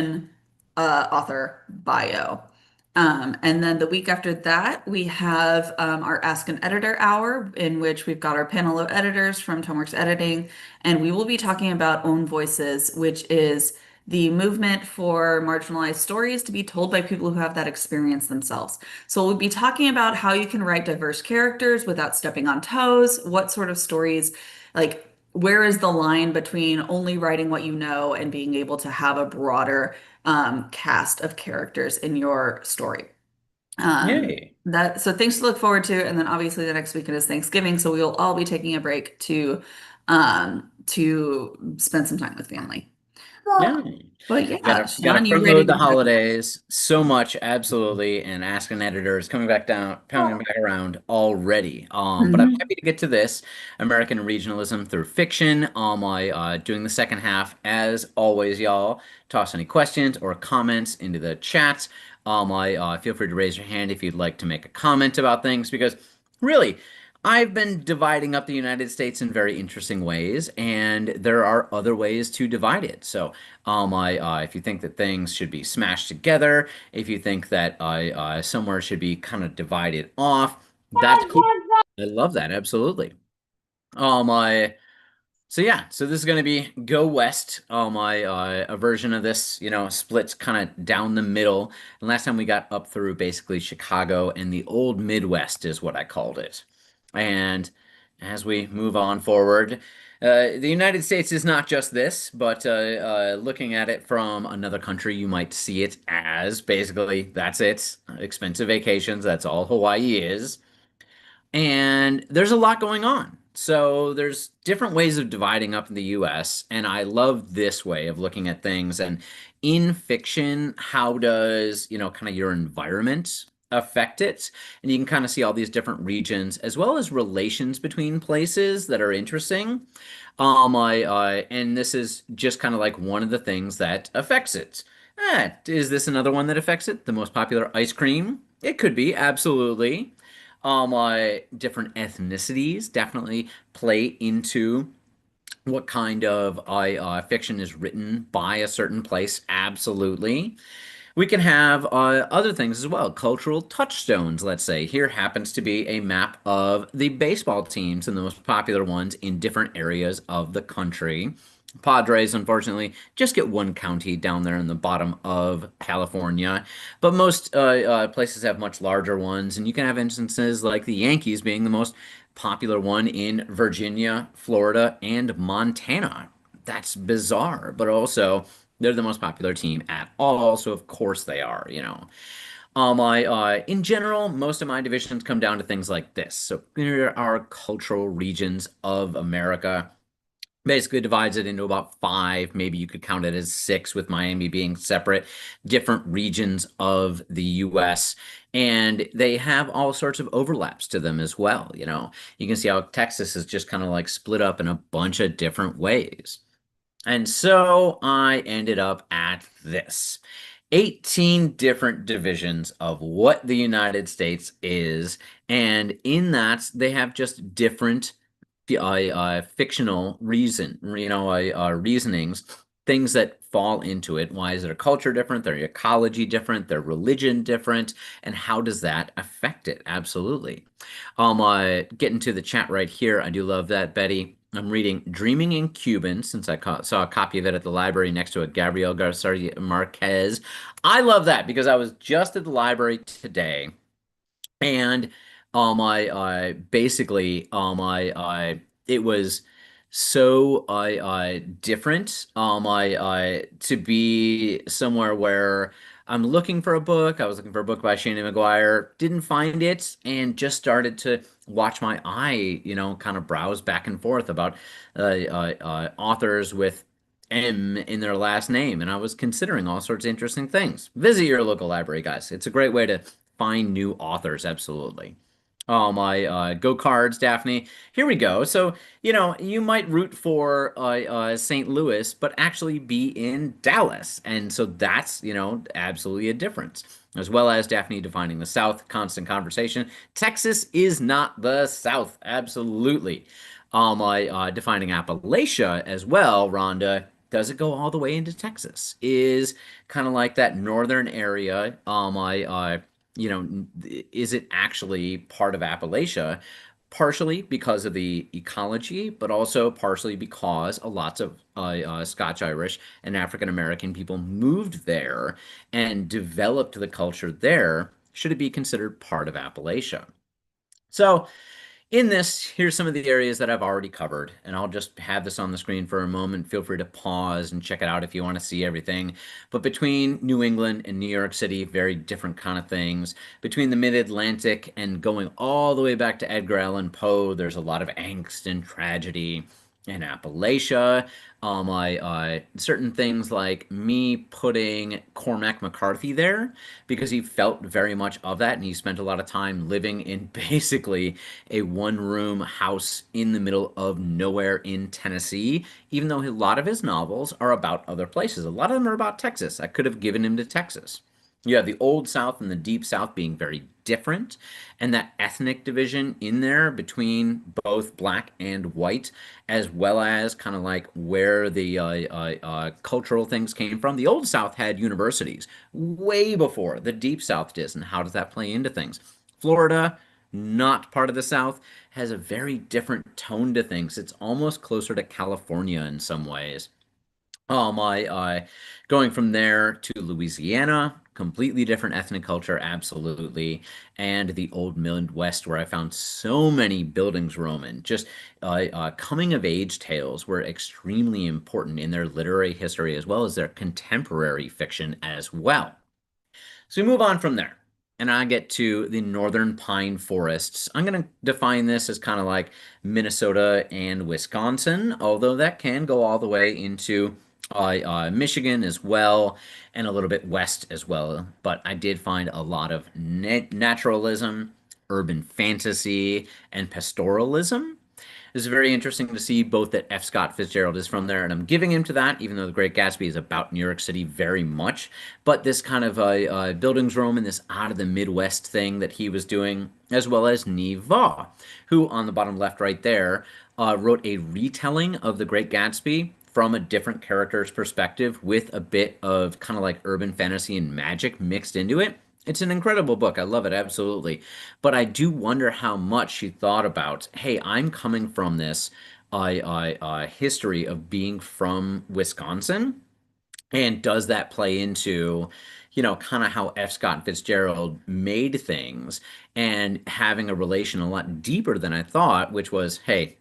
fiction author bio. And then the week after that, we have our Ask an Editor hour, in which we've got our panel of editors from Tomeworks Editing, and we will be talking about Own Voices, which is the movement for marginalized stories to be told by people who have that experience themselves. So we'll be talking about how you can write diverse characters without stepping on toes, what sort of stories, like where is the line between only writing what you know and being able to have a broader cast of characters in your story. Yay. That so things to look forward to, and then obviously the next weekend is Thanksgiving, so we will all be taking a break to spend some time with family. Yeah. But Gotta yeah, gotta Sean, you front ready load to the wrap it holidays so much, absolutely. And Ask an Editor is coming back down, coming up? back around already. But I'm Mhm. happy to get to this American regionalism through fiction. I doing the second half as always, y'all. Toss any questions or comments into the chat. I feel free to raise your hand if you'd like to make a comment about things because really. I've been dividing up the United States in very interesting ways, and there are other ways to divide it. So, if you think that things should be smashed together, if you think that somewhere should be kind of divided off, that's cool. I love that, absolutely. I so yeah, so this is going to be Go West. A version of this, splits kind of down the middle. And last time we got up through basically Chicago and the old Midwest is what I called it. And as we move on forward, the United States is not just this, but looking at it from another country, you might see it as basically that's it. Expensive vacations, that's all Hawaii is. And there's a lot going on. So there's different ways of dividing up the US, and I love this way of looking at things. And in fiction, how does, kind of your environment affect it? And you can kind of see all these different regions as well as relations between places that are interesting. And this is just kind of like one of the things that affects it. Is this another one that affects it? The most popular ice cream? It could be, absolutely. Different ethnicities definitely play into what kind of fiction is written by a certain place. Absolutely. We can have other things as well, cultural touchstones, let's say. Here happens to be a map of the baseball teams and the most popular ones in different areas of the country. Padres, unfortunately, just get one county down there in the bottom of California, but most places have much larger ones, and you can have instances like the Yankees being the most popular one in Virginia, Florida, and Montana. That's bizarre, but also they're the most popular team at all, so of course they are. In general, most of my divisions come down to things like this. So here are cultural regions of America. Basically divides it into about five. Maybe you could count it as six, with Miami being separate, different regions of the US. And they have all sorts of overlaps to them as well. You can see how Texas is just kind of like split up in a bunch of different ways. And so I ended up at this 18 different divisions of what the United States is. And in that, they have just different fictional reasonings, things that fall into it. Why is their culture different? Their ecology different? Their religion different? And how does that affect it? Absolutely. Getting to the chat right here. I do love that, Betty. I'm reading Dreaming in Cuban since I saw a copy of it at the library next to a Gabriel Garcia Marquez. I love that because I was just at the library today and I basically I it was so different I to be somewhere where I'm looking for a book. I was looking for a book by Shane McGuire, didn't find it, and just started to watch my eye, kind of browse back and forth about authors with M in their last name, and I was considering all sorts of interesting things. Visit your local library, guys. It's a great way to find new authors, absolutely. Oh my, go Cards, Daphne. Here we go. So, you might root for St. Louis, but actually be in Dallas. And so that's, absolutely a difference. As well as Daphne defining the South, constant conversation. Texas is not the South, absolutely. Defining Appalachia as well, Rhonda. Does it go all the way into Texas? Is kind of like that northern area. Is it actually part of Appalachia? Partially because of the ecology, but also partially because a lots of Scotch Irish and African American people moved there and developed the culture there. Should it be considered part of Appalachia? So, in this, here's some of the areas that I've already covered, and I'll just have this on the screen for a moment. Feel free to pause and check it out if you want to see everything. But between New England and New York City, very different kind of things. Between the mid-Atlantic and going all the way back to Edgar Allan Poe, there's a lot of angst and tragedy. In Appalachia, certain things like me putting Cormac McCarthy there because he felt very much of that, and he spent a lot of time living in basically a one room house in the middle of nowhere in Tennessee, even though a lot of his novels are about other places. A lot of them are about Texas. I could have given him to Texas. You have the Old South and the Deep South being very different, and that ethnic division in there between both black and white, as well as kind of like where the cultural things came from. The Old South had universities way before the Deep South did, and how does that play into things? Florida, not part of the South, has a very different tone to things. It's almost closer to California in some ways. Going from there to Louisiana, completely different ethnic culture, absolutely. And the old Midwest, where I found so many buildings Roman. Just coming of age tales were extremely important in their literary history as well as their contemporary fiction as well. So we move on from there. And I get to the northern pine forests. I'm going to define this as kind of like Minnesota and Wisconsin, although that can go all the way into Michigan as well, and a little bit west as well. But I did find a lot of naturalism, urban fantasy, and pastoralism. It's very interesting to see both that F. Scott Fitzgerald is from there, and I'm giving him to that, even though The Great Gatsby is about New York City very much. But this kind of Bildungsroman, this out of the Midwest thing that he was doing, as well as Neva, who on the bottom left right there wrote a retelling of The Great Gatsby from a different character's perspective with a bit of kind of like urban fantasy and magic mixed into it. It's an incredible book. I love it, absolutely. But I do wonder how much she thought about, hey, I'm coming from this history of being from Wisconsin, and does that play into, kind of how F. Scott Fitzgerald made things and having a relation a lot deeper than I thought, which was, hey,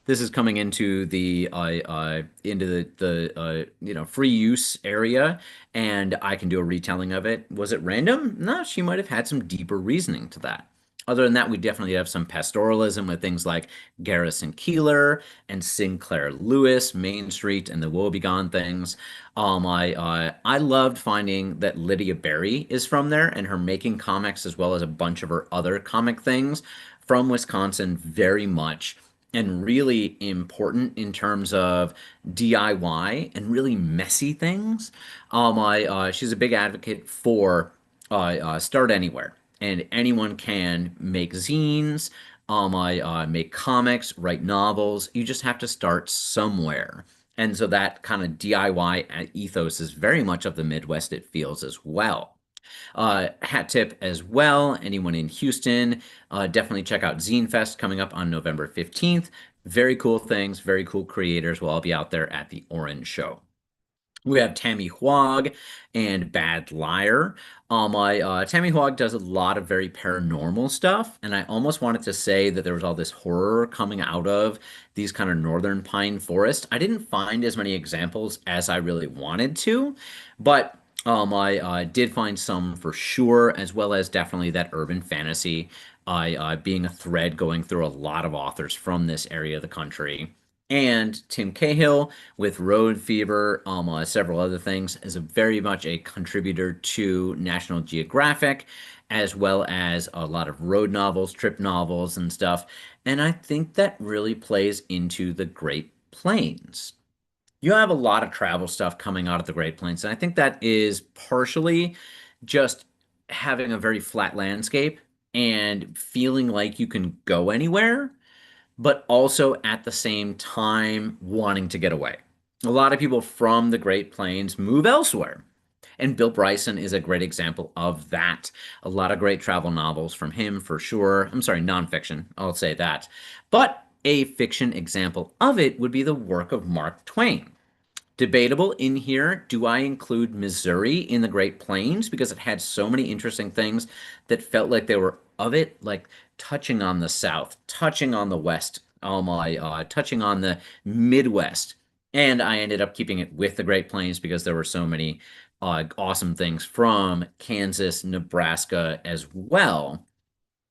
this is coming into the free use area, and I can do a retelling of it. Was it random? No, she might have had some deeper reasoning to that. Other than that, we definitely have some pastoralism with things like Garrison Keillor and Sinclair Lewis, Main Street, and the Woebegone things. I loved finding that Lydia Berry is from there and her making comics as well as a bunch of her other comic things from Wisconsin very much and really important in terms of DIY and really messy things. She's a big advocate for start anywhere, and anyone can make zines. I make comics, write novels. You just have to start somewhere. And so that kind of DIY ethos is very much of the Midwest, it feels as well. Hat tip as well, anyone in Houston, definitely check out Zine Fest coming up on November 15th. Very cool things, very cool creators will all be out there at the Orange Show. We have Tammy Hwag and Bad Liar. Tammy Hwag does a lot of very paranormal stuff, and I almost wanted to say that there was all this horror coming out of these kind of northern pine forests. I didn't find as many examples as I really wanted to, but I did find some for sure, as well as definitely that urban fantasy, being a thread going through a lot of authors from this area of the country. And Tim Cahill with Road Fever, several other things, is a very much a contributor to National Geographic, as well as a lot of road novels, trip novels, and stuff. And I think that really plays into the Great Plains. You have a lot of travel stuff coming out of the Great Plains, and I think that is partially just having a very flat landscape and feeling like you can go anywhere, but also at the same time wanting to get away. A lot of people from the Great Plains move elsewhere. And Bill Bryson is a great example of that. A lot of great travel novels from him for sure. I'm sorry, nonfiction, I'll say that. But a fiction example of it would be the work of Mark Twain. Debatable in here. Do I include Missouri in the Great Plains because it had so many interesting things that felt like they were of it, like touching on the South, touching on the West, oh my, touching on the Midwest. And I ended up keeping it with the Great Plains because there were so many awesome things from Kansas, Nebraska as well,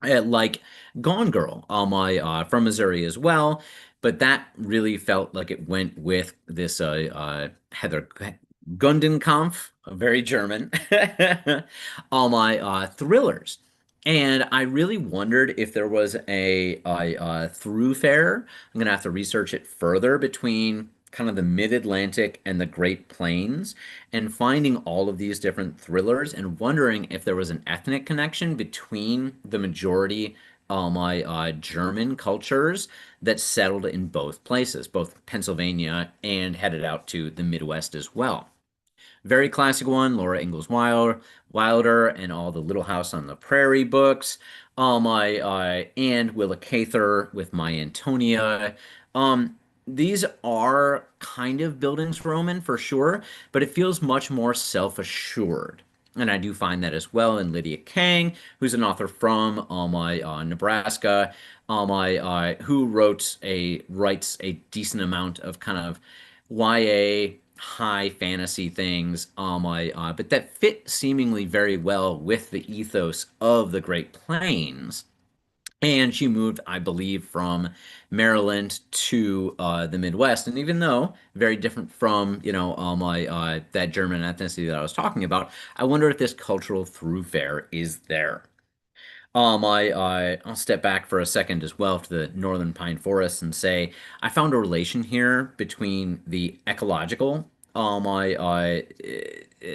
like Gone Girl, all my from Missouri as well. But that really felt like it went with this Heather Gundenkampf, very German, all my thrillers. And I really wondered if there was a throughfare. I'm gonna have to research it further between kind of the Mid-Atlantic and the Great Plains, and finding all of these different thrillers and wondering if there was an ethnic connection between the majority my German cultures that settled in both places, both Pennsylvania and headed out to the Midwest as well. Very classic one, Laura Ingalls Wilder, and all the Little House on the Prairie books. My and Willa Cather with My Antonia. These are kind of Bildungsroman for sure, but it feels much more self-assured. And I do find that as well in Lydia Kang, who's an author from my Nebraska, my who writes a decent amount of kind of YA high fantasy things, my but that fit seemingly very well with the ethos of the Great Plains. And she moved, I believe, from Maryland to the Midwest. And even though very different from, my that German ethnicity that I was talking about, I wonder if this cultural throughfare is there. I'll step back for a second as well to the northern pine forests and say I found a relation here between the ecological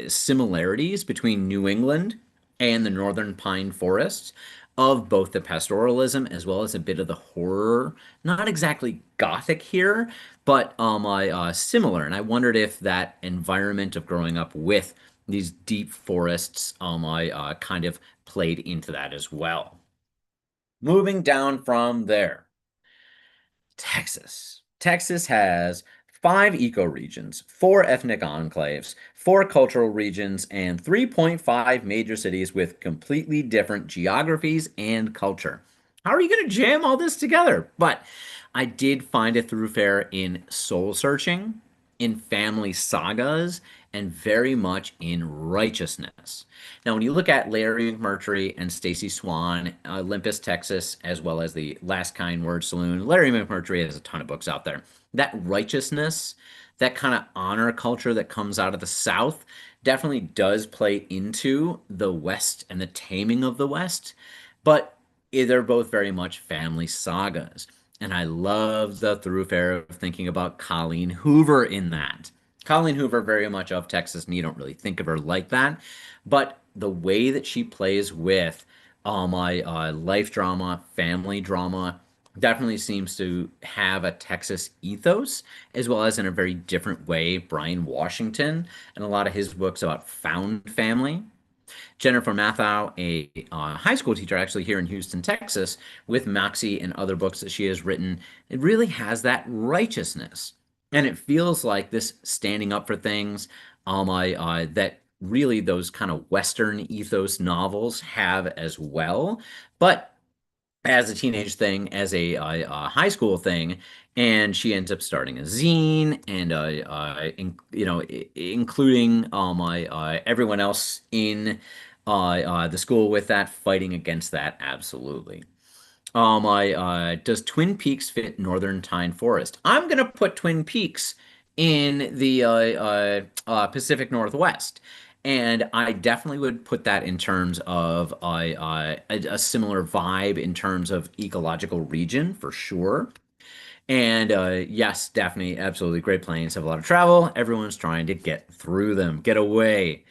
similarities between New England and the northern pine forests of both the pastoralism as well as a bit of the horror. Not exactly gothic here, but similar. And I wondered if that environment of growing up with these deep forests I kind of played into that as well. Moving down from there, Texas. Texas has five ecoregions, four ethnic enclaves, four cultural regions, and 3.5 major cities with completely different geographies and culture. How are you going to jam all this together? But I did find a thoroughfare in soul searching, in family sagas, and very much in righteousness. Now, when you look at Larry McMurtry and Stacey Swan, Olympus, Texas, as well as the Last Kind Word Saloon, Larry McMurtry has a ton of books out there. That righteousness, that kind of honor culture that comes out of the South, definitely does play into the West and the taming of the West. But they're both very much family sagas. And I love the thoroughfare of thinking about Colleen Hoover in that. Colleen Hoover, very much of Texas, and you don't really think of her like that. But the way that she plays with my life drama, family drama, definitely seems to have a Texas ethos, as well as in a very different way, Brian Washington and a lot of his books about found family. Jennifer Mathau, a high school teacher actually here in Houston, Texas, with Moxie and other books that she has written, it really has that righteousness. And it feels like this standing up for things that really those kind of Western ethos novels have as well. But as a teenage thing, as a high school thing, and she ends up starting a zine, and including my everyone else in the school with that, fighting against that, absolutely. I does Twin Peaks fit Northern Pine Forest? I'm gonna put Twin Peaks in the Pacific Northwest, and I definitely would put that in terms of a similar vibe in terms of ecological region for sure. And yes, Daphne, absolutely. Great Plains have a lot of travel. Everyone's trying to get through them, get away.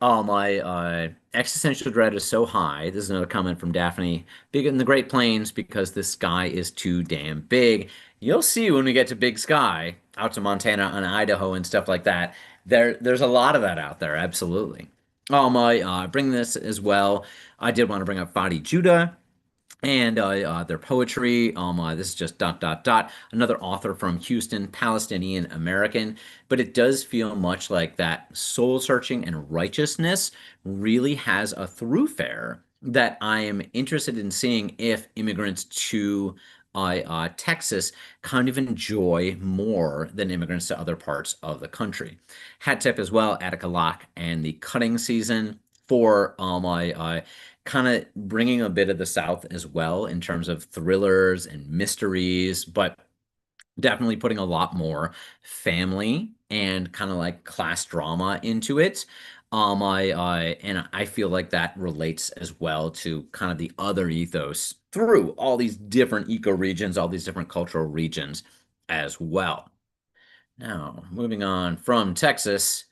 My existential dread is so high. This is another comment from Daphne. Big in the Great Plains because the sky is too damn big. You'll see when we get to Big Sky. out to Montana and Idaho and stuff like that. There's a lot of that out there, absolutely. I bring this as well. I did want to bring up Fadi Judah and their poetry. This is just dot dot dot. Another author from Houston, Palestinian American, but it does feel much like that soul searching and righteousness really has a throughfare that I am interested in seeing if immigrants to Texas kind of enjoy more than immigrants to other parts of the country. Hat tip as well, Attica Locke and the cutting season for kind of bringing a bit of the South as well in terms of thrillers and mysteries, but definitely putting a lot more family and kind of like class drama into it. And I feel like that relates as well to kind of the other ethos through all these different eco regions, all these different cultural regions as well. Now, moving on from Texas,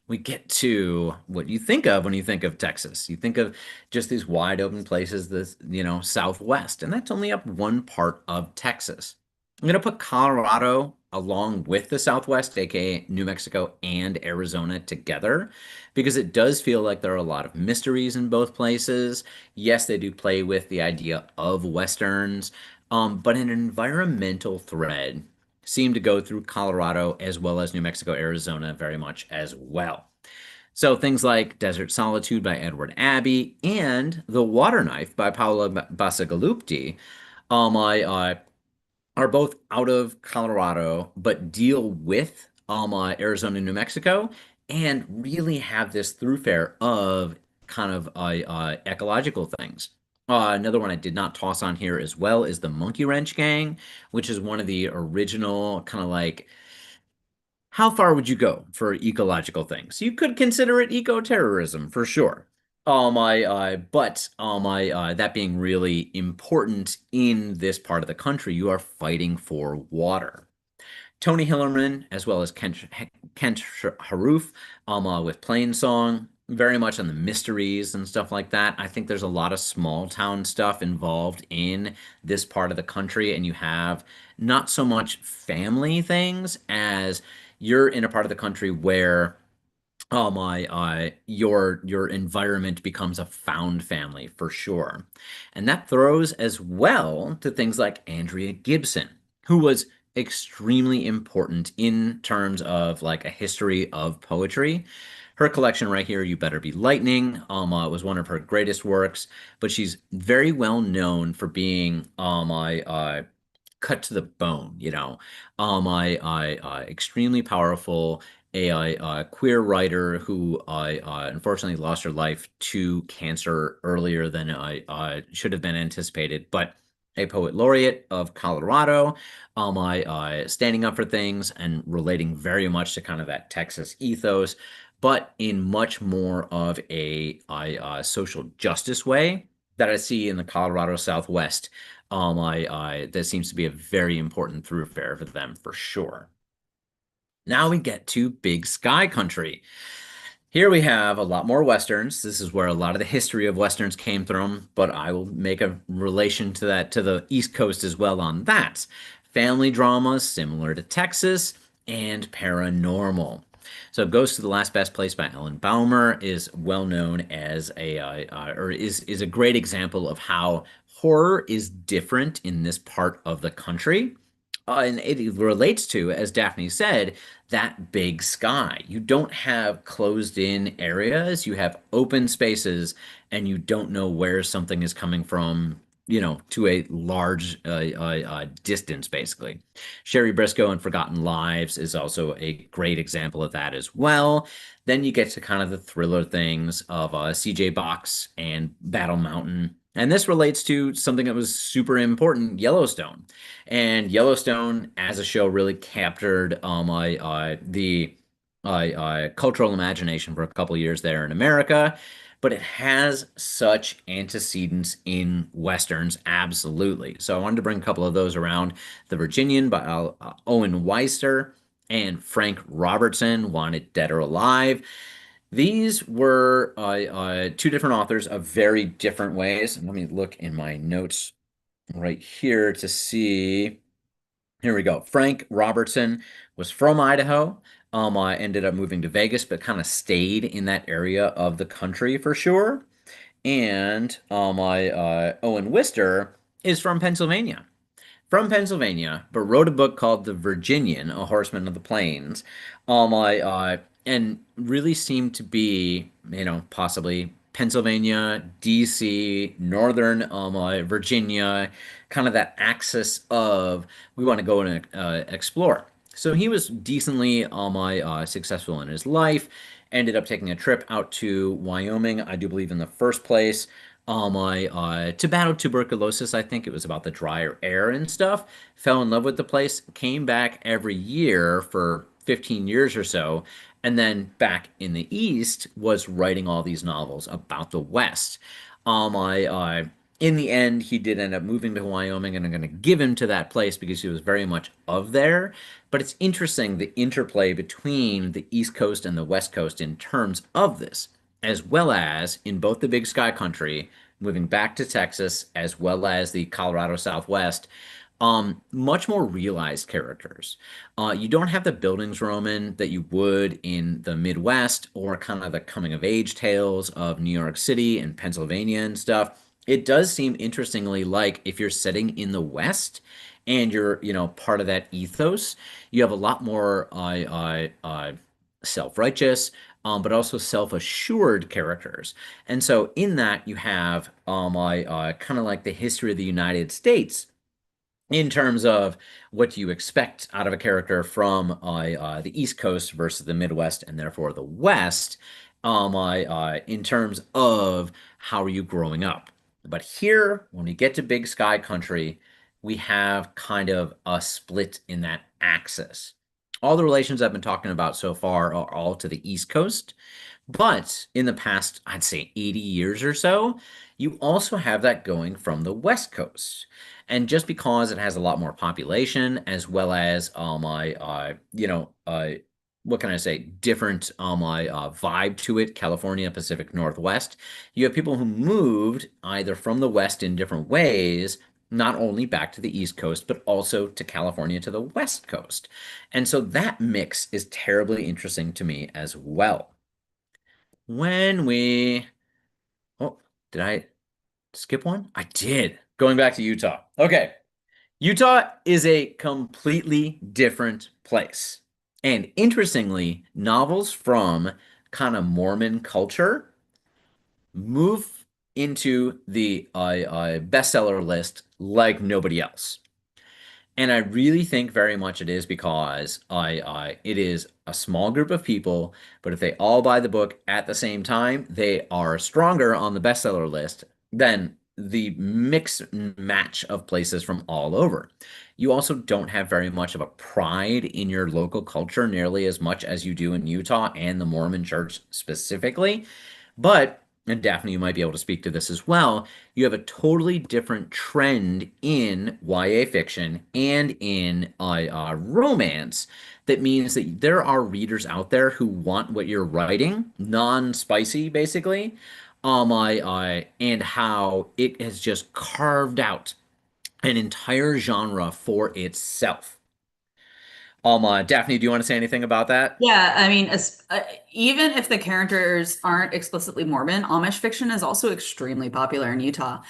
we get to what you think of when you think of Texas. You think of just these wide open places, this, Southwest, and that's only up one part of Texas. I'm going to put Colorado along with the Southwest, aka New Mexico and Arizona together, because it does feel like there are a lot of mysteries in both places. Yes, they do play with the idea of Westerns, but an environmental thread seem to go through Colorado as well as New Mexico, Arizona very much as well. So things like Desert Solitude by Edward Abbey and The Water Knife by Paolo Bacigalupi are both out of Colorado, but deal with Arizona and New Mexico and really have this thoroughfare of kind of ecological things. Another one I did not toss on here as well is the Monkey Wrench Gang, which is one of the original kind of like how far would you go for ecological things? You could consider it eco-terrorism for sure. That being really important in this part of the country, you are fighting for water. Tony Hillerman, as well as Kent Haroof, with Plain Song, very much on the mysteries and stuff like that. I think there's a lot of small town stuff involved in this part of the country, and you have not so much family things as you're in a part of the country where your environment becomes a found family for sure. And that throws as well to things like Andrea Gibson, who was extremely important in terms of like a history of poetry. Her collection right here, You Better Be Lightning, was one of her greatest works, but she's very well known for being cut to the bone, extremely powerful, a queer writer who unfortunately lost her life to cancer earlier than should have been anticipated, but a poet laureate of Colorado, standing up for things and relating very much to kind of that Texas ethos, but in much more of a social justice way that I see in the Colorado Southwest. That seems to be a very important thoroughfare for them for sure. Now we get to Big Sky Country. Here we have a lot more Westerns. This is where a lot of the history of Westerns came from, but I will make a relation to that to the East Coast as well on that. Family dramas similar to Texas and paranormal. So Ghost to the Last Best Place by Ellen Baumer is well known as or is a great example of how horror is different in this part of the country. And it relates to, as Daphne said, that big sky. You don't have closed in areas, you have open spaces, and you don't know where something is coming from, to a large distance, basically. Sherry Briscoe and Forgotten Lives is also a great example of that as well. Then you get to kind of the thriller things of CJ Box and Battle Mountain. And this relates to something that was super important, Yellowstone. And Yellowstone, as a show, really captured the cultural imagination for a couple of years there in America. But it has such antecedents in Westerns, absolutely. So I wanted to bring a couple of those around. The Virginian by Owen Weister and Frank Robertson, Wanted Dead or Alive. These were two different authors of very different ways. Let me look in my notes right here to see. Here we go. Frank Robertson was from Idaho. I ended up moving to Vegas, but kind of stayed in that area of the country for sure. And I Owen Wister is from Pennsylvania, but wrote a book called The Virginian, A Horseman of the Plains. And really seemed to be, possibly Pennsylvania, D.C., Northern Virginia, kind of that axis of we want to go and explore. So he was decently successful in his life. Ended up taking a trip out to Wyoming, I do believe, in the first place. To battle tuberculosis, I think it was about the drier air and stuff. Fell in love with the place, came back every year for 15 years or so, and then back in the East was writing all these novels about the West. In the end, he did end up moving to Wyoming, and I'm going to give him to that place because he was very much of there. But it's interesting the interplay between the East Coast and the West Coast in terms of this, as well as in both the Big Sky Country, moving back to Texas, as well as the Colorado Southwest. Much more realized characters. You don't have the Bildungsroman that you would in the Midwest or kind of the coming of age tales of New York City and Pennsylvania and stuff. It does seem interestingly like if you're setting in the West and you're, part of that ethos, you have a lot more self-righteous, but also self-assured characters. And so in that you have kind of like the history of the United States in terms of what do you expect out of a character from the East Coast versus the Midwest and therefore the West, in terms of how are you growing up. But here, when we get to Big Sky Country, we have kind of a split in that axis. All the relations I've been talking about so far are all to the East Coast. But in the past, I'd say 80 years or so, you also have that going from the West Coast. And just because it has a lot more population, as well as what can I say, different vibe to it, California, Pacific Northwest, you have people who moved either from the West in different ways, not only back to the East Coast, but also to California to the West Coast. And so that mix is terribly interesting to me as well. When we, oh, did I skip one? I did. Going back to Utah. Okay. Utah is a completely different place. And interestingly, novels from kind of Mormon culture move into the bestseller list like nobody else. And I really think very much it is because it is a small group of people, but if they all buy the book at the same time, they are stronger on the bestseller list than the mix and match of places from all over. You also don't have very much of a pride in your local culture nearly as much as you do in Utah and the Mormon church specifically. But, and Daphne, you might be able to speak to this as well, you have a totally different trend in YA fiction and in romance that means that there are readers out there who want what you're writing, non-spicy basically, and how it has just carved out an entire genre for itself. Daphne, do you want to say anything about that? Yeah, I mean, even if the characters aren't explicitly Mormon, Amish fiction is also extremely popular in Utah,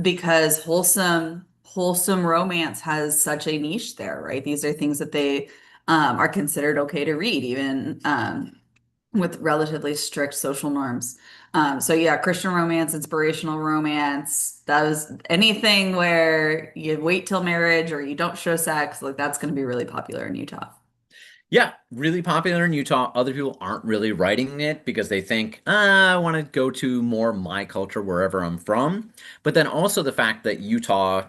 because wholesome romance has such a niche there, right? These are things that they are considered okay to read, even with relatively strict social norms. So yeah, Christian romance, inspirational romance, that was anything where you wait till marriage or you don't show sex, like that's going to be really popular in Utah. Yeah, really popular in Utah. Other people aren't really writing it because they think, I want to go to more my culture wherever I'm from. But then also the fact that Utah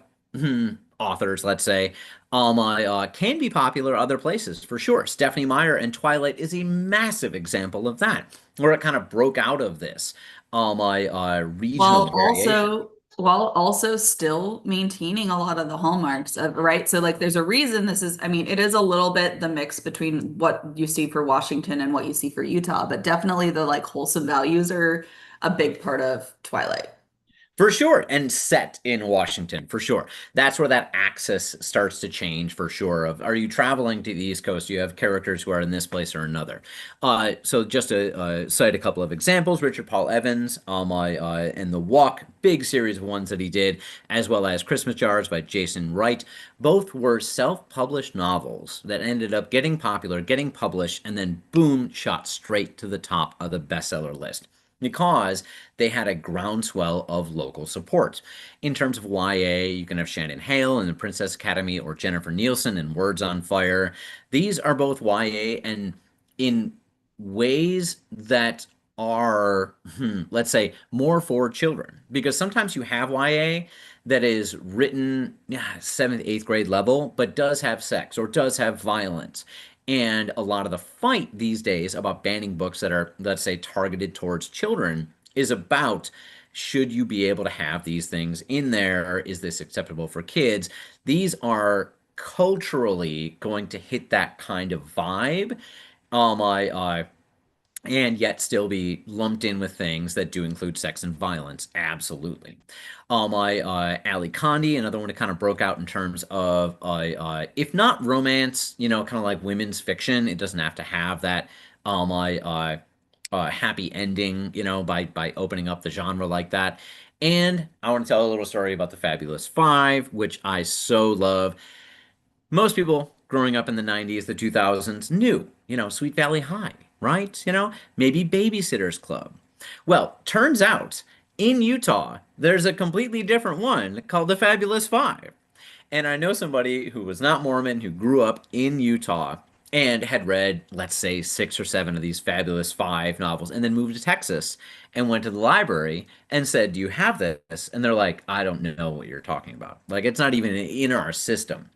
authors, let's say, can be popular other places for sure. Stephanie Meyer and Twilight is a massive example of that, where it kind of broke out of this regional while variation. also while also still maintaining a lot of the hallmarks of, right? So like there's a reason this is, I mean, it is a little bit the mix between what you see for Washington and what you see for Utah, but definitely the like wholesome values are a big part of Twilight. For sure, and set in Washington, for sure. That's where that axis starts to change, for sure. Of are you traveling to the East Coast? You have characters who are in this place or another. So just to cite a couple of examples, Richard Paul Evans, and The Walk, big series of ones that he did, as well as Christmas Jars by Jason Wright. Both were self-published novels that ended up getting popular, getting published, and then boom, shot straight to the top of the bestseller list because they had a groundswell of local support. In terms of YA, you can have Shannon Hale in the Princess Academy or Jennifer Nielsen in Words on Fire. These are both YA and in ways that are, let's say, more for children. Because sometimes you have YA that is written, yeah, seventh, eighth grade level, but does have sex or does have violence. And a lot of the fight these days about banning books that are, let's say, targeted towards children is about should you be able to have these things in there? Is this acceptable for kids? These are culturally going to hit that kind of vibe. I and yet still be lumped in with things that do include sex and violence. Absolutely. My Ali Condi, another one that kind of broke out in terms of, if not romance, kind of like women's fiction. It doesn't have to have that my happy ending, by opening up the genre like that. And I want to tell a little story about the Fabulous Five, which I so love. Most people growing up in the 90s, the 2000s knew, Sweet Valley High, right? Maybe Babysitter's Club. Well, turns out in Utah, there's a completely different one called the Fabulous Five. And I know somebody who was not Mormon who grew up in Utah and had read, let's say, six or seven of these Fabulous Five novels and then moved to Texas and went to the library and said, "Do you have this?" And they're like, "I don't know what you're talking about. Like, it's not even in our system."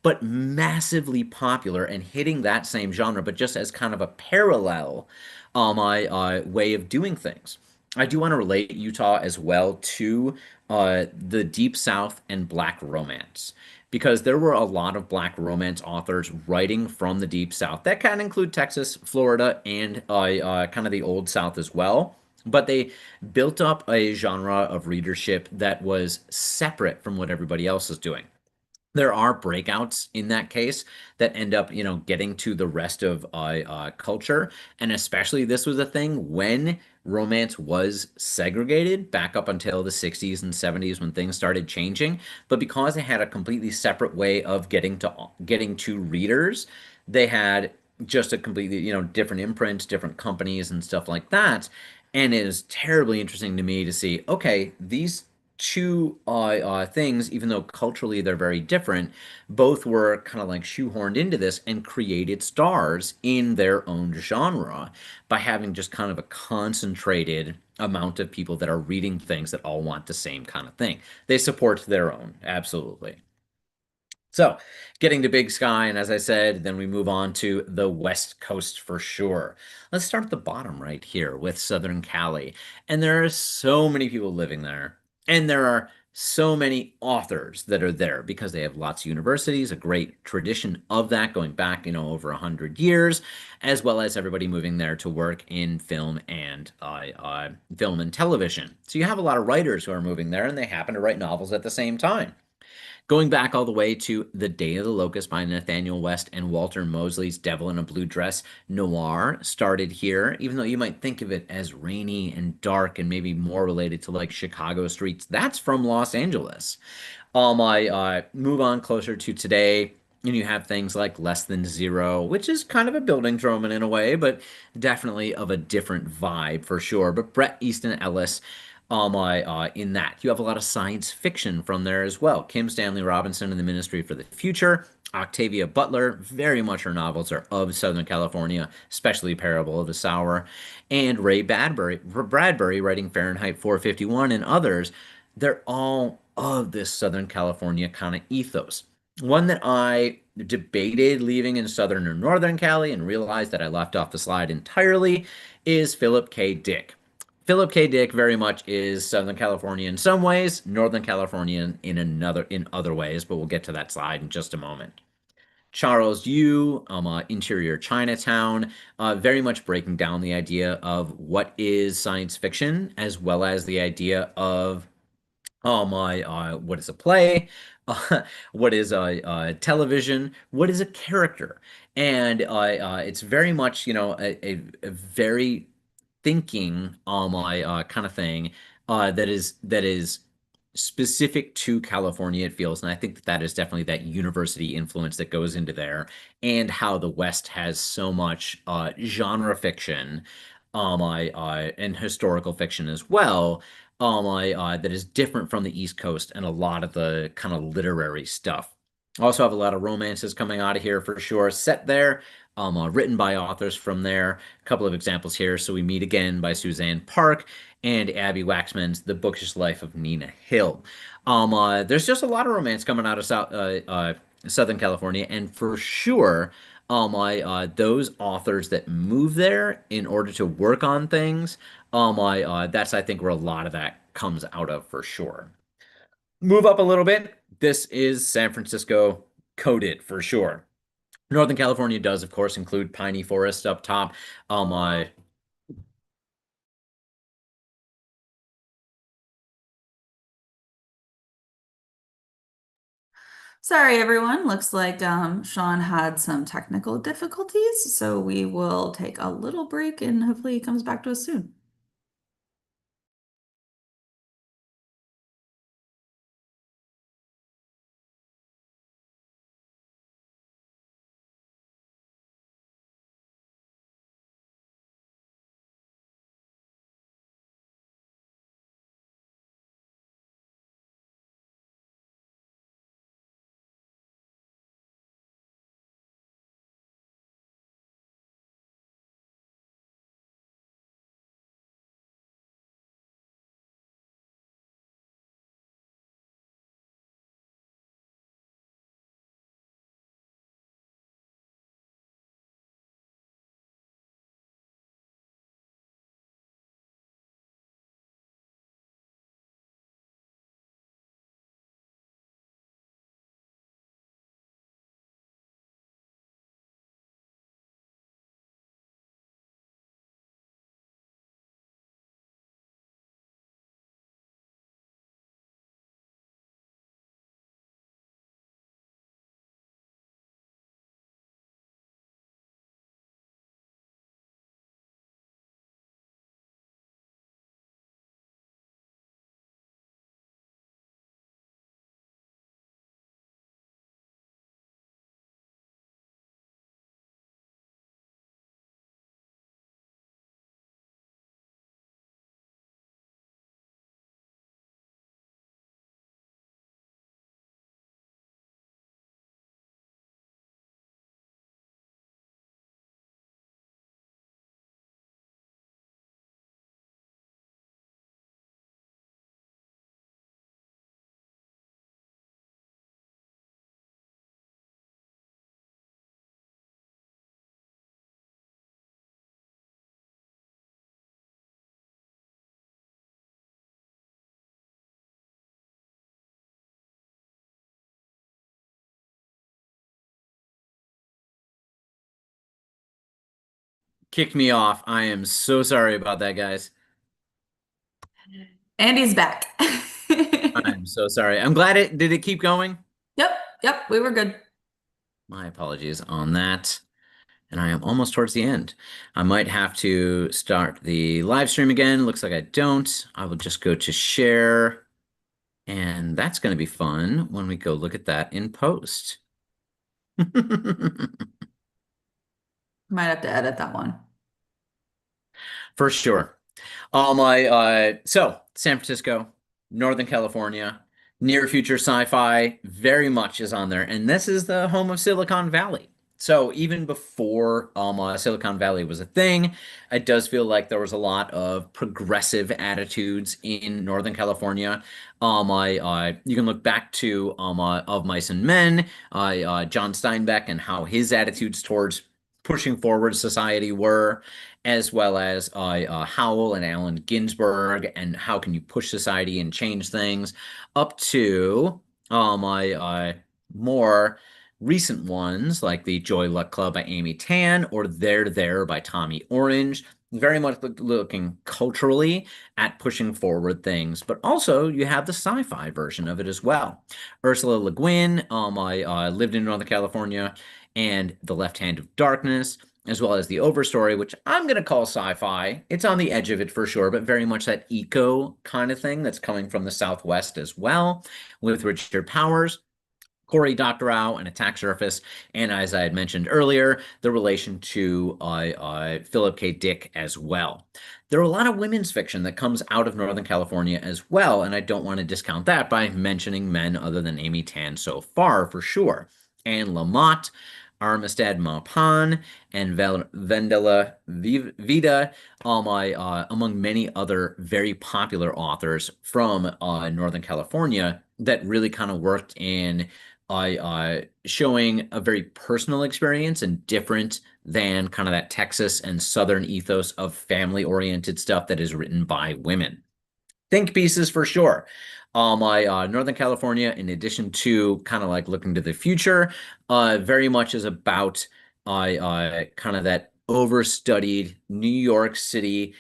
But massively popular and hitting that same genre, but just as kind of a parallel way of doing things. I do want to relate Utah as well to the Deep South and Black romance. Because there were a lot of Black romance authors writing from the Deep South. That kind of include Texas, Florida, and kind of the Old South as well. But they built up a genre of readership that was separate from what everybody else is doing. There are breakouts in that case that end up, getting to the rest of culture. And especially this was a thing when romance was segregated back up until the 60s and 70s when things started changing. But because they had a completely separate way of getting to readers, they had just a completely, different imprint, different companies and stuff like that. And it is terribly interesting to me to see, okay, these two things, even though culturally they're very different, both were kind of like shoehorned into this and created stars in their own genre by having just kind of a concentrated amount of people that are reading things that all want the same kind of thing. They support their own, absolutely. So, getting to Big Sky, and as I said, then we move on to the West Coast for sure. Let's start at the bottom right here with Southern Cali. And there are so many people living there. And there are so many authors that are there because they have lots of universities, a great tradition of that going back, over 100 years, as well as everybody moving there to work in film and television. So you have a lot of writers who are moving there, and they happen to write novels at the same time. Going back all the way to The Day of the Locust by Nathaniel West and Walter Mosley's Devil in a Blue Dress noir started here, even though you might think of it as rainy and dark and maybe more related to like Chicago streets. That's from Los Angeles. I move on closer to today, and you have things like Less Than Zero, which is kind of a building Truman in a way, but definitely of a different vibe for sure. But Bret Easton Ellis, in that you have a lot of science fiction from there as well. Kim Stanley Robinson in The Ministry for the Future. Octavia Butler, very much her novels are of Southern California, especially Parable of the Sour, and Bradbury writing Fahrenheit 451 and others. They're all of this Southern California kind of ethos. One that I debated leaving in Southern or Northern Cali and realized that I left off the slide entirely is Philip K. Dick. Philip K. Dick very much is Southern California in some ways, Northern California in other ways, but we'll get to that slide in just a moment. Charles Yu, Interior Chinatown, very much breaking down the idea of what is science fiction, as well as the idea of My what is a play? What is television? What is a character? And it's very much, a very thinking my kind of thing that is specific to California, it feels. And I think that that is definitely that university influence that goes into there, and how the West has so much genre fiction, and historical fiction as well, that is different from the East Coast and a lot of the kind of literary stuff. Also have a lot of romances coming out of here for sure, set there, written by authors from there. A couple of examples here. So We Meet Again by Suzanne Park and Abby Waxman's The Bookish Life of Nina Hill. There's just a lot of romance coming out of Southern California, and for sure, those authors that move there in order to work on things, that's I think where a lot of that comes out of for sure. Move up a little bit. This is San Francisco coded for sure. Northern California does, of course, include piney forest up top. Um, uh, Sorry, everyone. Looks like Sean had some technical difficulties, so we will take a little break and hopefully he comes back to us soon. Kicked me off. I am so sorry about that, guys. And he's back. I'm so sorry. I'm glad it did it keep going? Yep, yep, we were good. My apologies on that. And I am almost towards the end. I might have to start the live stream again. Looks like I don't. I will just go to share, and that's going to be fun when we go look at that in post. Might have to edit that one. For sure. All my so San Francisco, Northern California, near future sci-fi very much is on there, and this is the home of Silicon Valley. So even before Silicon Valley was a thing, it does feel like there was a lot of progressive attitudes in Northern California. You can look back to Of Mice and Men, John Steinbeck, and how his attitudes towards pushing forward society were, as well as Howell and Allen Ginsberg, and how can you push society and change things, up to my more recent ones like the Joy Luck Club by Amy Tan or There There by Tommy Orange. very much looking culturally at pushing forward things, but also you have the sci-fi version of it as well. Ursula Le Guin, I lived in Northern California, and The Left Hand of Darkness, as well as The Overstory, which I'm going to call sci-fi. It's on the edge of it for sure, but very much that eco kind of thing that's coming from the Southwest as well, with Richard Powers. Corey Doctorow and Attack Surface, and as I had mentioned earlier, the relation to Philip K. Dick as well. There are a lot of women's fiction that comes out of Northern California as well, and I don't want to discount that by mentioning men other than Amy Tan so far, for sure. Anne Lamott, Armistead Maupin, and Vendela Vida, among many other very popular authors from Northern California that really kind of worked in showing a very personal experience and different than kind of that Texas and Southern ethos of family oriented stuff that is written by women. Think pieces for sure. My Northern California, in addition to kind of like looking to the future, very much is about kind of that overstudied New York City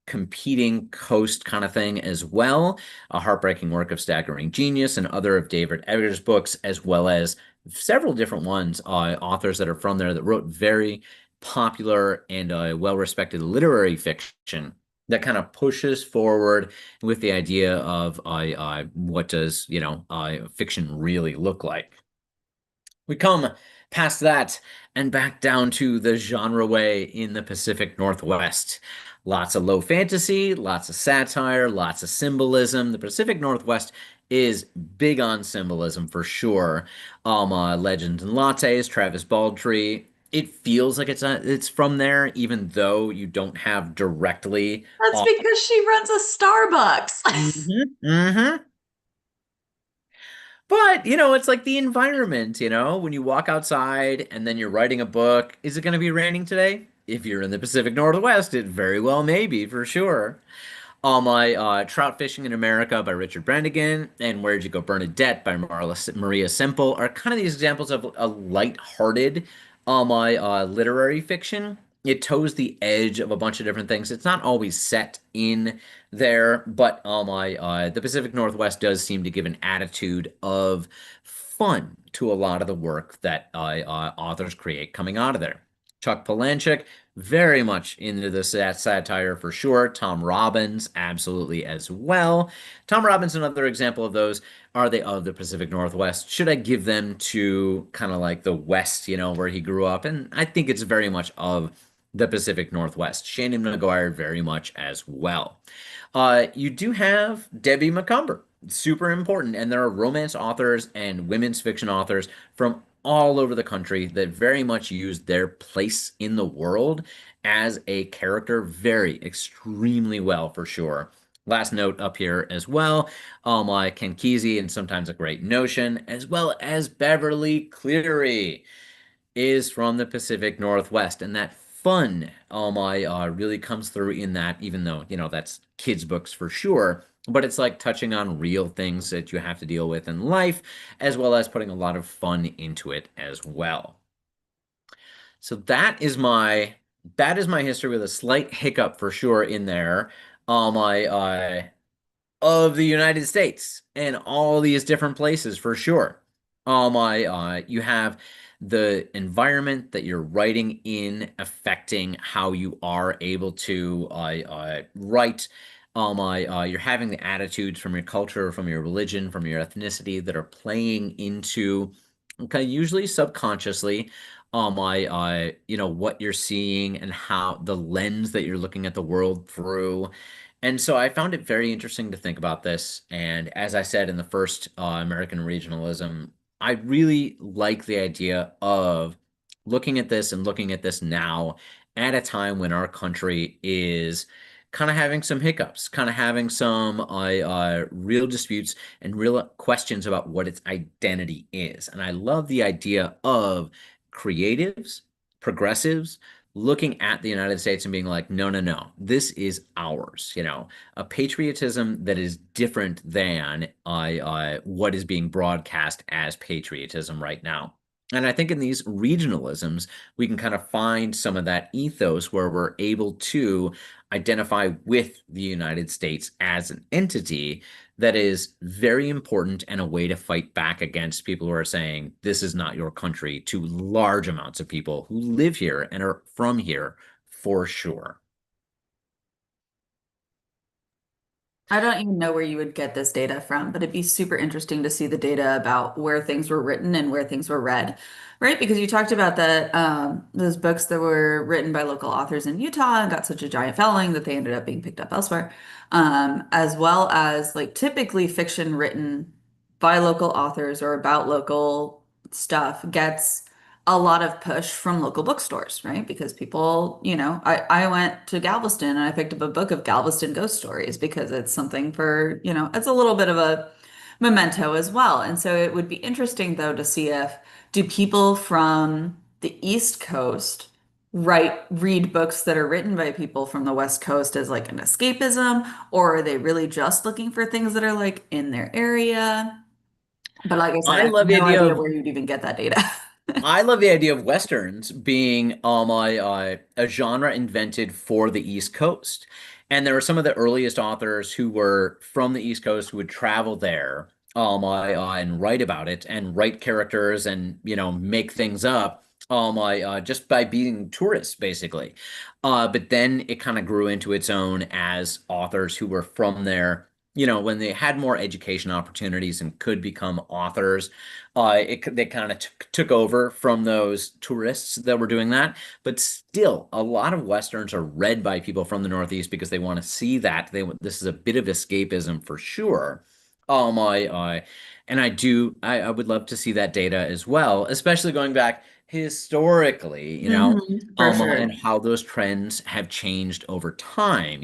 competing coast kind of thing as well. A heartbreaking work of staggering genius and other of David Edgar's books, as well as several different ones, authors that are from there that wrote very popular and well-respected literary fiction that kind of pushes forward with the idea of what does fiction really look like. We come past that and back down to the genre way in the Pacific Northwest. Lots of low fantasy, lots of satire, lots of symbolism. The Pacific Northwest is big on symbolism for sure. Legends and Lattes, Travis Baldree. It feels like it's from there, even though you don't have directly. That's because she runs a Starbucks. Mm-hmm. But, it's like the environment, when you walk outside and then you're writing a book, is it going to be raining today? If you're in the Pacific Northwest, it very well may be for sure. All my Trout Fishing in America by Richard Brannigan and Where'd You Go Bernadette by Maria Semple are kind of these examples of a light-hearted my literary fiction. It toes the edge of a bunch of different things. It's not always set in there, but my the Pacific Northwest does seem to give an attitude of fun to a lot of the work that authors create coming out of there. Chuck Palahniuk, very much into the satire for sure. Tom Robbins, absolutely as well. Tom Robbins, another example of those. Are they of the Pacific Northwest? Should I give them to kind of like the West, where he grew up? And I think it's very much of the Pacific Northwest. Shannon McGuire, very much as well. You do have Debbie McCumber, super important. And there are romance authors and women's fiction authors from all over the country that very much use their place in the world as a character very extremely well for sure. Last note up here as well, Ken Kesey and Sometimes a Great Notion, as well as Beverly Cleary is from the Pacific Northwest, and that fun, oh my, really comes through in that, even though, that's kids' books for sure. But it's like touching on real things that you have to deal with in life, as well as putting a lot of fun into it as well. So that is my history with a slight hiccup for sure in there. My of the United States and all these different places for sure. You have the environment that you're writing in affecting how you are able to write. You're having the attitudes from your culture, from your religion, from your ethnicity that are playing into kind of usually subconsciously what you're seeing and how the lens that you're looking at the world through. And so I found it very interesting to think about this. And as I said in the first American regionalism, I really like the idea of looking at this and looking at this now at a time when our country is kind of having some hiccups, kind of having some real disputes and real questions about what its identity is. And I love the idea of creatives, progressives, looking at the United States and being like, no, no, no, this is ours. A patriotism that is different than what is being broadcast as patriotism right now. And I think in these regionalisms, we can kind of find some of that ethos where we're able to identify with the United States as an entity that is very important and a way to fight back against people who are saying, this is not your country, to large amounts of people who live here and are from here for sure. I don't even know where you would get this data from, but it'd be super interesting to see the data about where things were written and where things were read, right? Because you talked about that those books that were written by local authors in Utah and got such a giant following that they ended up being picked up elsewhere, as well as like typically fiction written by local authors or about local stuff gets a lot of push from local bookstores, right? Because people, I went to Galveston and I picked up a book of Galveston ghost stories because it's something for, it's a little bit of a memento as well. And so it would be interesting though to see if do people from the East Coast read books that are written by people from the West Coast as like an escapism, or are they really just looking for things that are like in their area? But like I said, I I have love the no idea idea of where you'd even get that data. I love the idea of Westerns being a genre invented for the East Coast. And there were some of the earliest authors who were from the East Coast who would travel there and write about it and write characters and, make things up just by being tourists, basically. But then it kind of grew into its own as authors who were from there. When they had more education opportunities and could become authors, they kind of took over from those tourists that were doing that. But still, a lot of Westerns are read by people from the Northeast because they want to see that. This is a bit of escapism for sure. And I would love to see that data as well, especially going back historically, For and sure. how those trends have changed over time.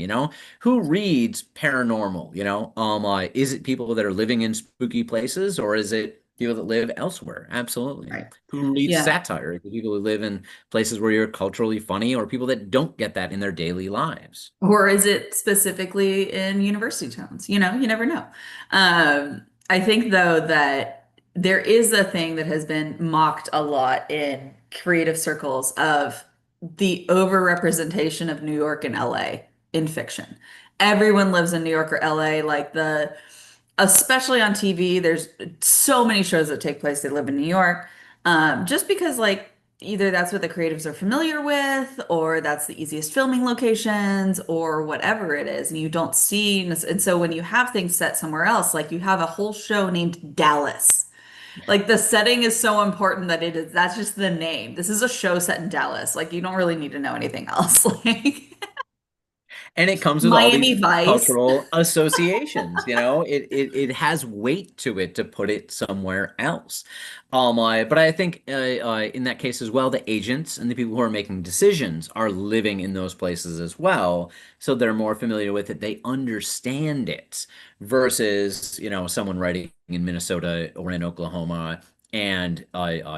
Who reads paranormal? Is it people that are living in spooky places, or is it people that live elsewhere? Absolutely. Right. Who reads Yeah. satire? Is it people who live in places where you're culturally funny, or people that don't get that in their daily lives? Or is it specifically in university towns? You never know. I think though that there is a thing that has been mocked a lot in creative circles of the overrepresentation of New York and LA in fiction. Everyone lives in New York or LA, especially on TV, there's so many shows that take place, they live in New York. Just because like either that's what the creatives are familiar with, or that's the easiest filming locations, or whatever it is. And you don't see, and so when you have things set somewhere else, like you have a whole show named Dallas. Like the setting is so important that that's just the name. This is a show set in Dallas. Like you don't really need to know anything else. Like And it comes with all these Miami Vice. cultural associations. It has weight to it to put it somewhere else. But I think in that case as well, the agents and the people who are making decisions are living in those places as well, so they're more familiar with it. They understand it versus someone writing in Minnesota or in Oklahoma and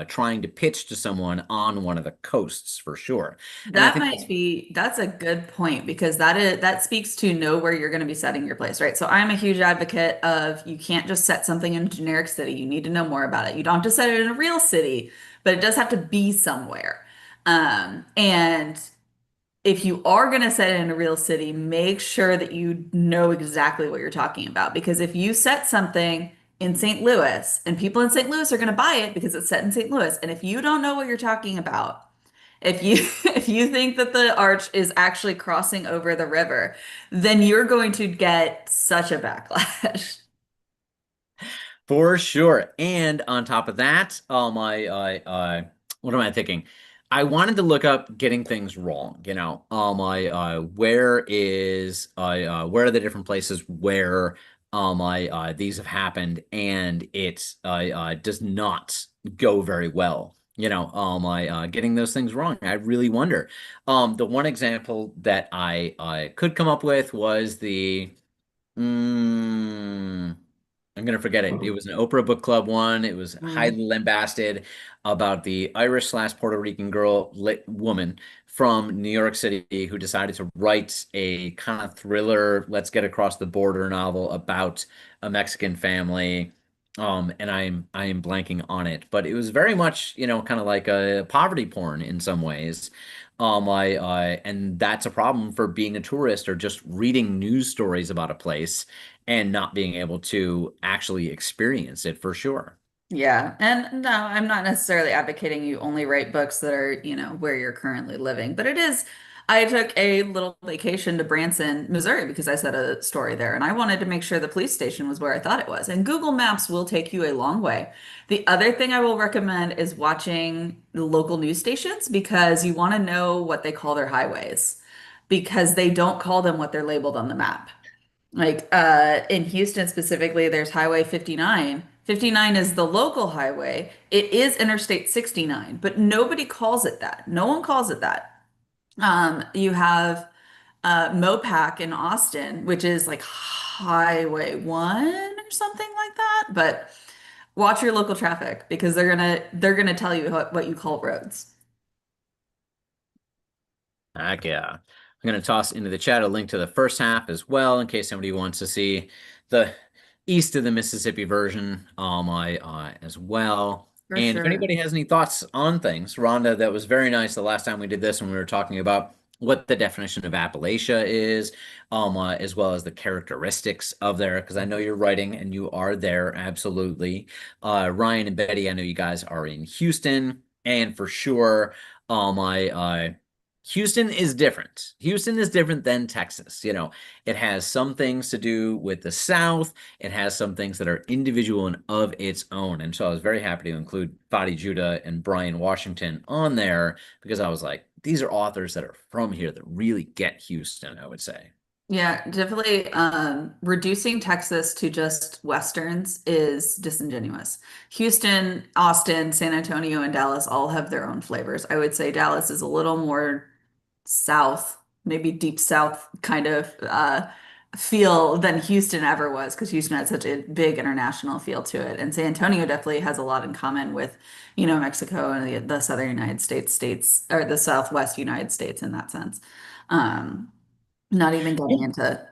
trying to pitch to someone on one of the coasts for sure. And I That think might be, that's a good point because that speaks to know where you're going to be setting your place, right? So I'm a huge advocate of you can't just set something in a generic city. You need to know more about it. You don't have to set it in a real city, but it does have to be somewhere. And if you are going to set it in a real city, make sure that you know exactly what you're talking about. Because if you set something in St. Louis and people in St. Louis are going to buy it because it's set in St. Louis, and if you don't know what you're talking about, if you if you think that the arch is actually crossing over the river, then you're going to get such a backlash. For sure. And on top of that, what am I thinking? I wanted to look up getting things wrong, where are the different places where these have happened and it does not go very well. I getting those things wrong. I really wonder. The one example that I could come up with was the Mm, I'm gonna forget it. It was an Oprah Book Club one. It was Mm. highly lambasted about the Irish/Puerto Rican woman from New York City who decided to write a kind of thriller, let's get across the border novel about a Mexican family. and I am blanking on it, but it was very much, kind of like a poverty porn in some ways. And that's a problem for being a tourist or just reading news stories about a place and not being able to actually experience it for sure. Yeah. And no, I'm not necessarily advocating you only write books that are, where you're currently living, but I took a little vacation to Branson, Missouri, because I set a story there and I wanted to make sure the police station was where I thought it was. And Google Maps will take you a long way. The other thing I will recommend is watching the local news stations because you want to know what they call their highways because they don't call them what they're labeled on the map. Like in Houston specifically, there's Highway 59. 59 is the local highway. It is Interstate 69, but nobody calls it that. No one calls it that. You have Mopac in Austin, which is like Highway 1 or something like that. But watch your local traffic because they're gonna tell you what you call roads. Heck yeah. I'm going to toss into the chat a link to the first half as well in case somebody wants to see the east of the Mississippi version as well. For And if sure. anybody has any thoughts on things, Rhonda, that was very nice the last time we did this when we were talking about what the definition of Appalachia is, as well as the characteristics of there, because I know you're writing and you are there, absolutely. Ryan and Betty, I know you guys are in Houston, and for sure, Houston is different. Houston is different than Texas. It has some things to do with the South. It has some things that are individual and of its own. And so I was very happy to include Fadi Judah and Brian Washington on there because I was like, these are authors that are from here that really get Houston, I would say. Yeah, definitely. Reducing Texas to just Westerns is disingenuous. Houston, Austin, San Antonio, and Dallas all have their own flavors. I would say Dallas is a little more South, maybe deep South kind of feel than Houston ever was, because Houston had such a big international feel to it. And San Antonio definitely has a lot in common with, Mexico and the southern United States, or the Southwest United States in that sense. Um, Not even getting into,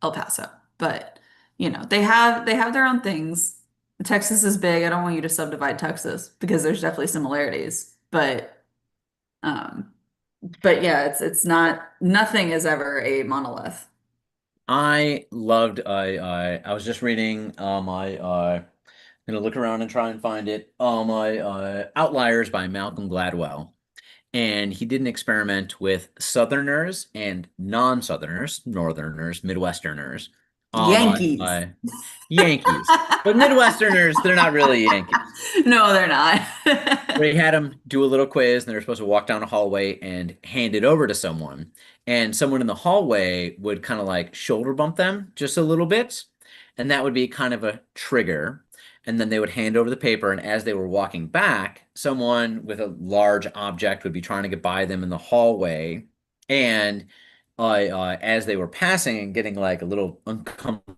El Paso. But, they have their own things. Texas is big. I don't want you to subdivide Texas because there's definitely similarities. Um, but yeah, it's not nothing is ever a monolith. I loved I was just reading my gonna look around and try and find it. My Outliers by Malcolm Gladwell. And he did an experiment with Southerners and non-Southerners, Northerners, Midwesterners, Yankees. Yankees. But Midwesterners, they're not really Yankees. No, they're not. They had them do a little quiz, and they were supposed to walk down a hallway and hand it over to someone. And someone in the hallway would kind of like shoulder bump them just a little bit, and that would be kind of a trigger. And then they would hand over the paper, and as they were walking back, someone with a large object would be trying to get by them in the hallway. And as they were passing and getting like a little uncomfortable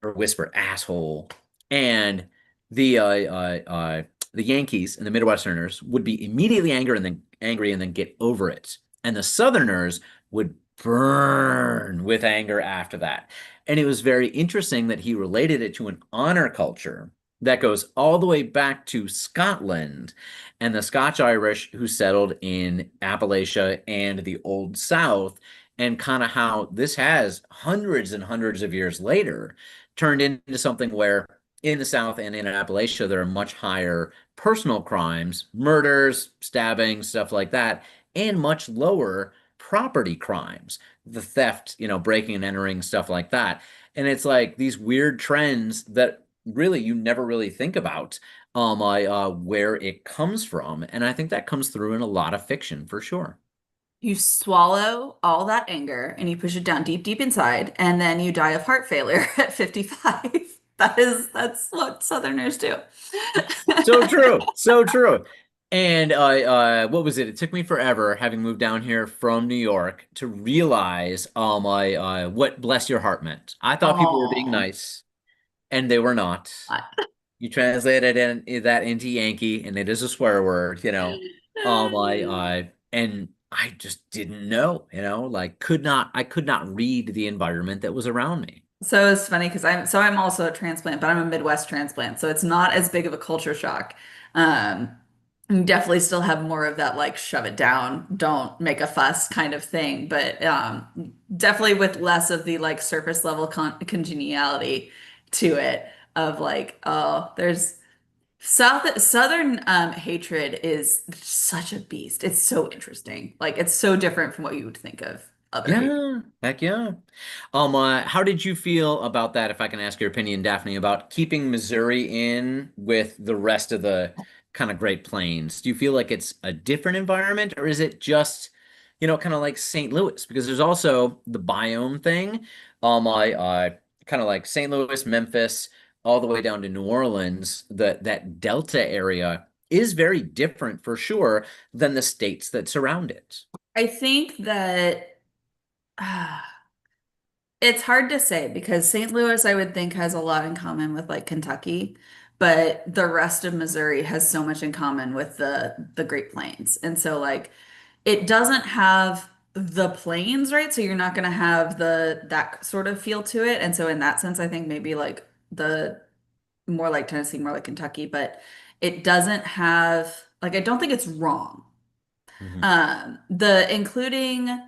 or whisper asshole. And the uh, the Yankees and the Midwesterners would be immediately angry and then get over it. And the Southerners would burn with anger after that. And it was very interesting that he related it to an honor culture that goes all the way back to Scotland and the Scotch Irish who settled in Appalachia and the Old South, and kind of how this has hundreds and hundreds of years later turned into something where in the South and in Appalachia, there are much higher personal crimes, murders, stabbings, stuff like that, and much lower property crimes, the theft, breaking and entering, stuff like that. And it's like these weird trends that really you never really think about where it comes from. And I think that comes through in a lot of fiction for sure. You swallow all that anger and you push it down deep, deep inside, and then you die of heart failure at 55. That's what Southerners do. So true. So true. And what was it? It took me forever, having moved down here from New York, to realize what bless your heart meant. I thought people were being Oh, nice, and they were not. You translated that into Yankee, and it is a swear word. And I just didn't know, like I could not read the environment that was around me. So it's funny because I'm also a transplant, but I'm a Midwest transplant, so it's not as big of a culture shock. Um, you definitely still have more of that like shove it down, don't make a fuss kind of thing, but definitely with less of the like surface level congeniality to it of like, oh, there's Southern hatred is such a beast. It's so interesting. Like it's so different from what you would think of other hate. Yeah, heck yeah. How did you feel about that, if I can ask your opinion, Daphne, about keeping Missouri in with the rest of the kind of Great Plains? Do you feel like it's a different environment, or is it just, kind of like St. Louis? Because there's also the biome thing. Kind of like St. Louis, Memphis, all the way down to New Orleans, that Delta area is very different for sure than the states that surround it. I think that it's hard to say because St. Louis, I would think, has a lot in common with like Kentucky, but the rest of Missouri has so much in common with the Great Plains. And so like it doesn't have the plains, right? So you're not going to have the that sort of feel to it. And so in that sense, I think maybe like the more like Tennessee, more like Kentucky, but it doesn't have like I don't think it's wrong. Mhm. The including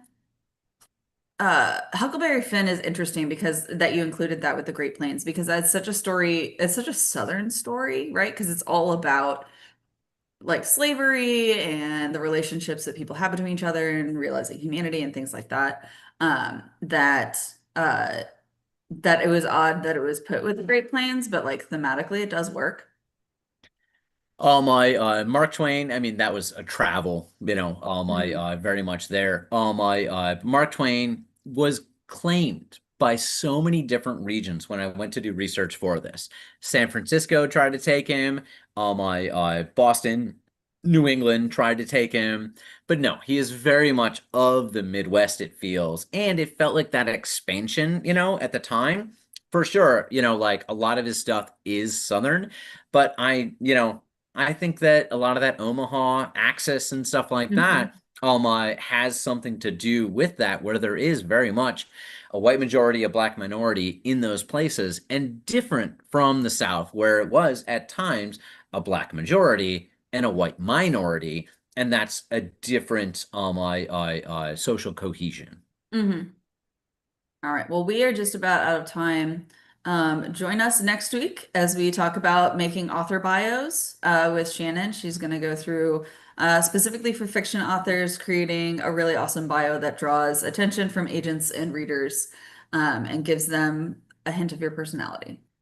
Huckleberry Finn is interesting because that you included that with the Great Plains because that's such a story, it's such a Southern story, right? Because it's all about like slavery and the relationships that people have between each other and realizing humanity and things like that. That that it was odd that it was put with the Great Plains, but like thematically it does work. All my Mark Twain, I mean that was a travel, all my Mhm. very much there. All my Mark Twain was claimed by so many different regions when I went to do research for this. San Francisco tried to take him, all my Boston, New England tried to take him, but no, he is very much of the Midwest, it feels. And it felt like that expansion, at the time. For sure, like a lot of his stuff is Southern, but I think that a lot of that Omaha access and stuff like Mhm. that has something to do with that, where there is very much a white majority, a black minority in those places, and different from the South, where it was at times a black majority and a white minority, and that's a different social cohesion. Mhm. All right. Well, we are just about out of time. Join us next week as we talk about making author bios with Shannon. She's going to go through specifically for fiction authors, creating a really awesome bio that draws attention from agents and readers and gives them a hint of your personality.